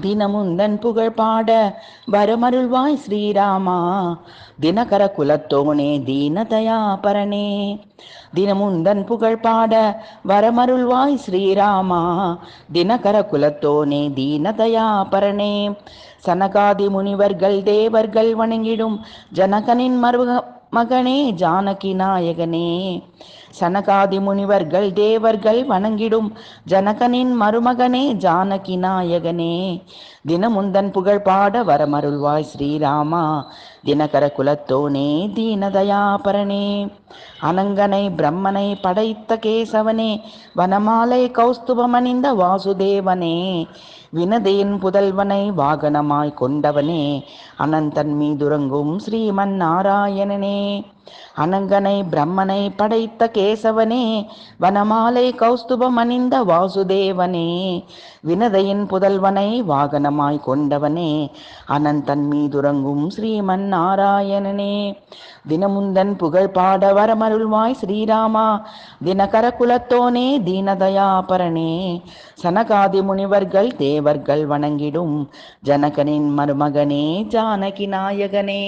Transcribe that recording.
தினமுந்தன் புகழ் பாட வரமருள்வாய் ஸ்ரீராமா. தினகர குலத்தோனே தீனதயா பரணே. தினமுந்தன் புகழ் பாட வரமருள்வாய் ஸ்ரீராமா. தினகர குலத்தோனே தீனதயா பரணே. சனகாதி முனிவர்கள் தேவர்கள் வணங்கிடும் ஜனகனின் மகனே ஜானகி நாயகனே. சனகாதி முனிவர்கள் தேவர்கள் வணங்கிடும் ஜனகனின் மருமகனே ஜானகி நாயகனே. தினமுந்தன் புகழ் பாட வரமருள்வாய் ஸ்ரீராமா. தினகர குலத்தோனே தீனதயா பரணே. அனங்கனை பிரம்மனை படைத்த கேசவனே, வனமாலை கௌஸ்துபமணிந்த வாசுதேவனே, வினதையின் புதல்வனை வாகனமாய் கொண்டவனே, அனந்தன் மீதுறங்கும் ஸ்ரீமன் நாராயணனே. அனங்கனை பிரம்மனை படைத்த கேசவனே, வனமாலை கௌஸ்துபமணிந்த வாசுதேவனே, வினதையின் புதல்வனை வாகனமாய் கொண்டவனே, அனந்தன் மீதுறங்கும் ஸ்ரீமன் நாராயணனே. தினமுந்தன் புகழ் பாட வரமருள்வாய் ஸ்ரீராமா. தினகர குலத்தோனே தீனதயா பரணே. சனகாதி முனிவர்கள் தேவர்கள் வணங்கிடும் ஜனகனின் மருமகனே ஜானகி நாயகனே.